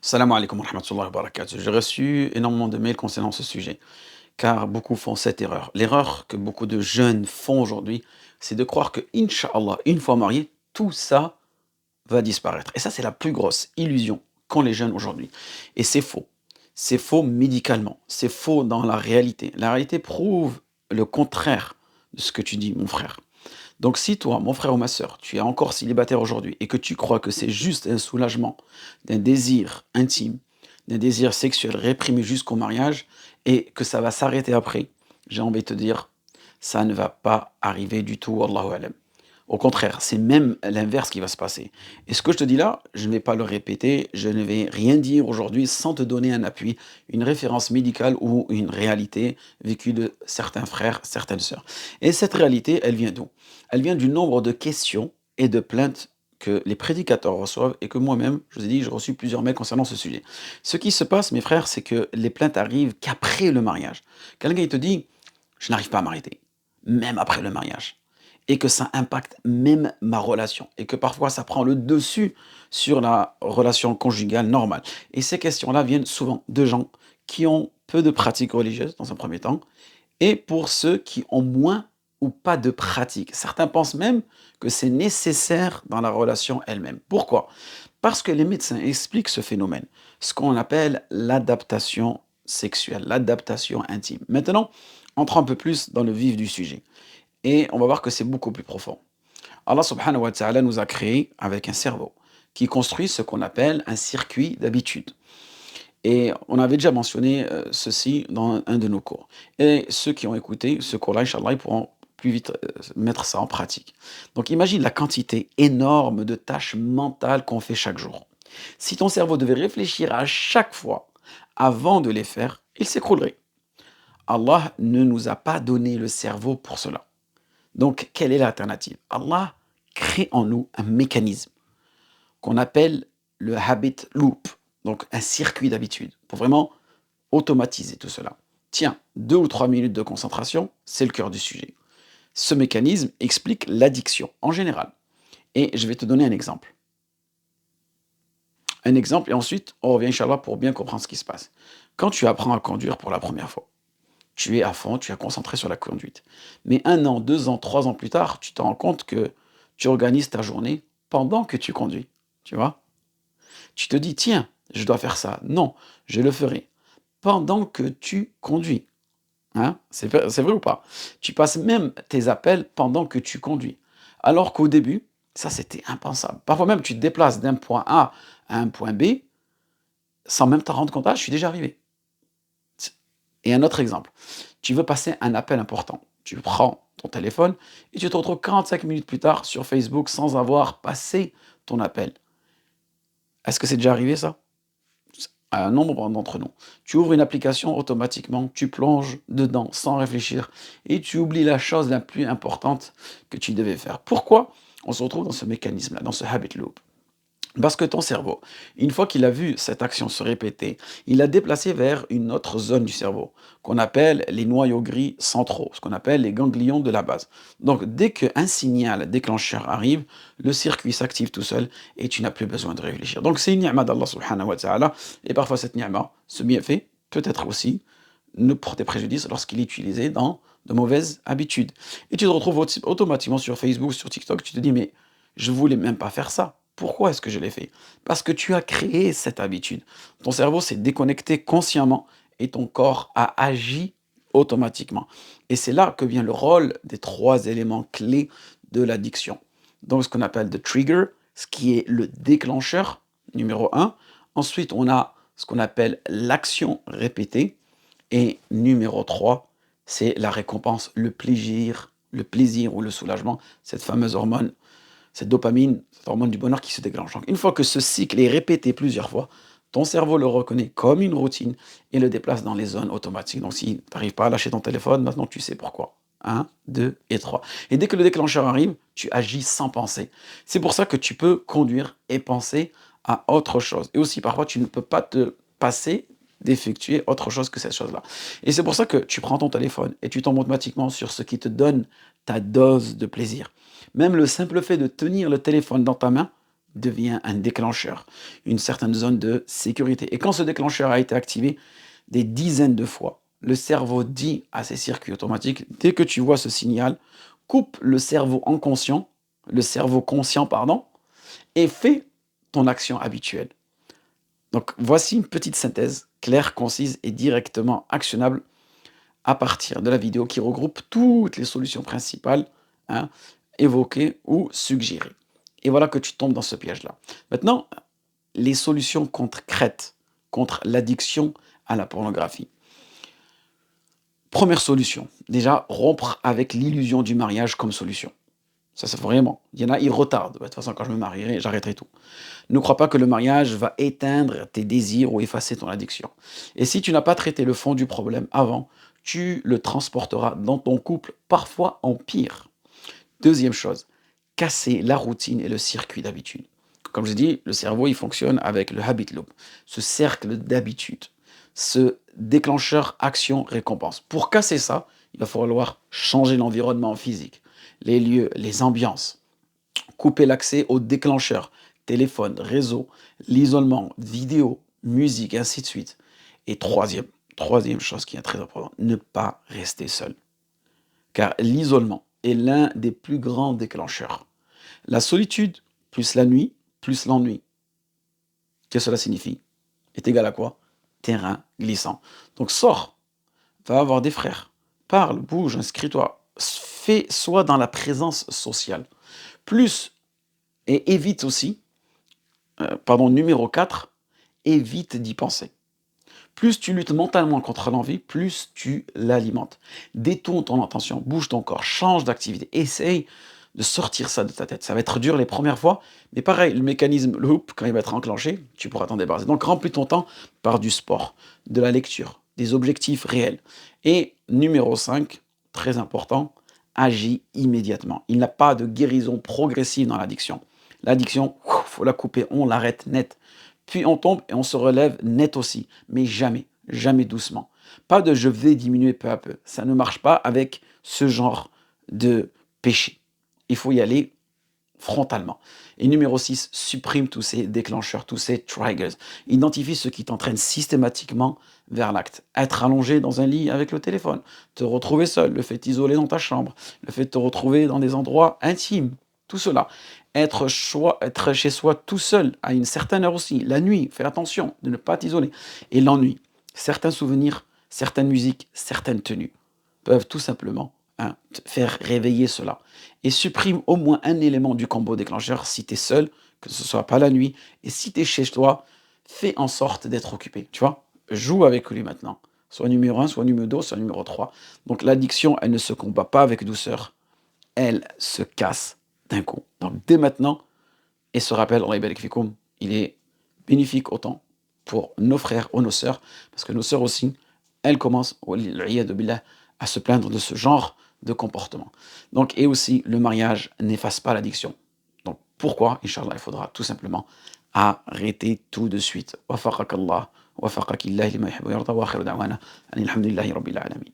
Salam alaikum wa rahmatullahi wa barakatuh. J'ai reçu énormément de mails concernant ce sujet, car beaucoup font cette erreur. L'erreur que beaucoup de jeunes font aujourd'hui, c'est de croire que, Inch'Allah, une fois marié, tout ça va disparaître. Et ça, c'est la plus grosse illusion qu'ont les jeunes aujourd'hui. Et c'est faux. C'est faux médicalement. C'est faux dans la réalité. La réalité prouve le contraire de ce que tu dis, mon frère. Donc si toi, mon frère ou ma sœur, tu es encore célibataire aujourd'hui et que tu crois que c'est juste un soulagement d'un désir intime, d'un désir sexuel réprimé jusqu'au mariage et que ça va s'arrêter après, j'ai envie de te dire, ça ne va pas arriver du tout, wallahu alam. Au contraire, c'est même l'inverse qui va se passer. Et ce que je te dis là, je ne vais pas le répéter, je ne vais rien dire aujourd'hui sans te donner un appui, une référence médicale ou une réalité vécue de certains frères, certaines sœurs. Et cette réalité, elle vient d'où? Elle vient du nombre de questions et de plaintes que les prédicateurs reçoivent et que moi-même, je vous ai dit, j'ai reçu plusieurs mails concernant ce sujet. Ce qui se passe, mes frères, c'est que les plaintes arrivent qu'après le mariage. Quelqu'un il te dit, je n'arrive pas à m'arrêter, même après le mariage. Et que ça impacte même ma relation. Et que parfois ça prend le dessus sur la relation conjugale normale. Et ces questions-là viennent souvent de gens qui ont peu de pratiques religieuses dans un premier temps, et pour ceux qui ont moins ou pas de pratique. Certains pensent même que c'est nécessaire dans la relation elle-même. Pourquoi? Parce que les médecins expliquent ce phénomène, ce qu'on appelle l'adaptation sexuelle, l'adaptation intime. Maintenant, entrons un peu plus dans le vif du sujet. Et on va voir que c'est beaucoup plus profond. Allah subhanahu wa ta'ala nous a créés avec un cerveau qui construit ce qu'on appelle un circuit d'habitude. Et on avait déjà mentionné ceci dans un de nos cours. Et ceux qui ont écouté ce cours-là, Inch'Allah, ils pourront plus vite mettre ça en pratique. Donc imagine la quantité énorme de tâches mentales qu'on fait chaque jour. Si ton cerveau devait réfléchir à chaque fois avant de les faire, il s'écroulerait. Allah ne nous a pas donné le cerveau pour cela. Donc quelle est l'alternative? Allah crée en nous un mécanisme qu'on appelle le habit loop, donc un circuit d'habitude, pour vraiment automatiser tout cela. Tiens, 2 ou 3 minutes de concentration, c'est le cœur du sujet. Ce mécanisme explique l'addiction en général. Et je vais te donner un exemple. Un exemple, et ensuite, on revient, Inch'Allah, pour bien comprendre ce qui se passe. Quand tu apprends à conduire pour la première fois, tu es à fond, tu es concentré sur la conduite. Mais 1 an, 2 ans, 3 ans plus tard, tu te rends compte que tu organises ta journée pendant que tu conduis. Tu vois? Tu te dis, tiens, je dois faire ça. Non, je le ferai pendant que tu conduis. Hein? C'est vrai ou pas? Tu passes même tes appels pendant que tu conduis. Alors qu'au début, ça c'était impensable. Parfois même, tu te déplaces d'un point A à un point B sans même t'en rendre compte. Ah, je suis déjà arrivé. Et un autre exemple, tu veux passer un appel important. Tu prends ton téléphone et tu te retrouves 45 minutes plus tard sur Facebook sans avoir passé ton appel. Est-ce que c'est déjà arrivé ça? À un nombre d'entre nous. Tu ouvres une application automatiquement, tu plonges dedans sans réfléchir et tu oublies la chose la plus importante que tu devais faire. Pourquoi on se retrouve dans ce mécanisme-là, dans ce habit loop? Parce que ton cerveau, une fois qu'il a vu cette action se répéter, il l'a déplacé vers une autre zone du cerveau, qu'on appelle les noyaux gris centraux, ce qu'on appelle les ganglions de la base. Donc, dès qu'un signal déclencheur arrive, le circuit s'active tout seul et tu n'as plus besoin de réfléchir. Donc, c'est une ni'ma d'Allah subhanahu wa ta'ala. Et parfois, cette ni'ma, ce bienfait, peut être aussi ne porter préjudice lorsqu'il est utilisé dans de mauvaises habitudes. Et tu te retrouves automatiquement sur Facebook, sur TikTok, tu te dis, mais je voulais même pas faire ça. Pourquoi est-ce que je l'ai fait? Parce que tu as créé cette habitude. Ton cerveau s'est déconnecté consciemment et ton corps a agi automatiquement. Et c'est là que vient le rôle des 3 éléments clés de l'addiction. Donc ce qu'on appelle the trigger, ce qui est le déclencheur, numéro 1. Ensuite, on a ce qu'on appelle l'action répétée. Et numéro 3, c'est la récompense, le plaisir ou le soulagement, cette fameuse hormone, cette dopamine, cette hormone du bonheur qui se déclenche. Donc, une fois que ce cycle est répété plusieurs fois, ton cerveau le reconnaît comme une routine et le déplace dans les zones automatiques. Donc, si tu n'arrives pas à lâcher ton téléphone, maintenant tu sais pourquoi. 1, 2 et 3. Et dès que le déclencheur arrive, tu agis sans penser. C'est pour ça que tu peux conduire et penser à autre chose. Et aussi, parfois, tu ne peux pas te passer d'effectuer autre chose que cette chose-là. Et c'est pour ça que tu prends ton téléphone et tu tombes automatiquement sur ce qui te donne ta dose de plaisir. Même le simple fait de tenir le téléphone dans ta main devient un déclencheur, une certaine zone de sécurité. Et quand ce déclencheur a été activé des dizaines de fois, le cerveau dit à ses circuits automatiques, dès que tu vois ce signal, coupe le cerveau conscient, pardon, et fais ton action habituelle. Donc voici une petite synthèse claire, concise et directement actionnable à partir de la vidéo qui regroupe toutes les solutions principales, hein, évoquées ou suggérées. Et voilà que tu tombes dans ce piège-là. Maintenant, les solutions concrètes contre l'addiction à la pornographie. Première solution, déjà rompre avec l'illusion du mariage comme solution. Ça, c'est vraiment. Il y en a, ils retardent. De toute façon, quand je me marierai, j'arrêterai tout. Ne crois pas que le mariage va éteindre tes désirs ou effacer ton addiction. Et si tu n'as pas traité le fond du problème avant, tu le transporteras dans ton couple, parfois en pire. Deuxième chose, casser la routine et le circuit d'habitude. Comme je dis, le cerveau, il fonctionne avec le habit loop, ce cercle d'habitude, ce déclencheur action-récompense. Pour casser ça, il va falloir changer l'environnement physique, les lieux, les ambiances, couper l'accès aux déclencheurs, téléphone, réseau, l'isolement, vidéo, musique, ainsi de suite. Et troisième chose qui est très importante, ne pas rester seul. Car l'isolement est l'un des plus grands déclencheurs. La solitude, plus la nuit, plus l'ennui. Qu'est-ce que cela signifie? Est égal à quoi? Terrain glissant. Donc sors, va avoir des frères, parle, bouge, inscris-toi, sois dans la présence sociale. Plus, et évite aussi, numéro 4, évite d'y penser. Plus tu luttes mentalement contre l'envie, plus tu l'alimentes. Détourne ton attention, bouge ton corps, change d'activité, essaye de sortir ça de ta tête. Ça va être dur les premières fois, mais pareil, le mécanisme, le hoop, quand il va être enclenché, tu pourras t'en débarrasser. Donc remplis ton temps par du sport, de la lecture, des objectifs réels. Et numéro 5, très important, agis immédiatement. Il n'y a pas de guérison progressive dans l'addiction. L'addiction, il faut la couper, on l'arrête net. Puis on tombe et on se relève net aussi, mais jamais, jamais doucement. Pas de je vais diminuer peu à peu. Ça ne marche pas avec ce genre de péché. Il faut y aller frontalement. Et numéro 6, supprime tous ces déclencheurs, tous ces triggers. Identifie ce qui t'entraîne systématiquement vers l'acte. Être allongé dans un lit avec le téléphone, te retrouver seul, le fait de t'isoler dans ta chambre, le fait de te retrouver dans des endroits intimes, tout cela. Être chez soi tout seul, à une certaine heure aussi, la nuit, fais attention de ne pas t'isoler. Et l'ennui, certains souvenirs, certaines musiques, certaines tenues peuvent tout simplement, hein, te faire réveiller cela. Et supprime au moins un élément du combo déclencheur si tu es seul, que ce soit pas la nuit. Et si tu es chez toi, fais en sorte d'être occupé. Tu vois, joue avec lui maintenant. Soit numéro 1, soit numéro 2, soit numéro 3. Donc l'addiction, elle ne se combat pas avec douceur. Elle se casse d'un coup. Donc dès maintenant, et ce rappel, Allah yabarak fikoum, il est bénéfique autant pour nos frères ou nos sœurs, parce que nos sœurs aussi, elles commencent, waliyadu billah, à se plaindre de ce genre de comportement. Donc, et aussi, le mariage n'efface pas l'addiction. Donc, pourquoi, Inch'Allah, il faudra tout simplement arrêter tout de suite. Wafaqakallah, wafaqakillah lima yuhibbu wa yarda, wa akhiru da'wana, alhamdulillahi rabbil alamin.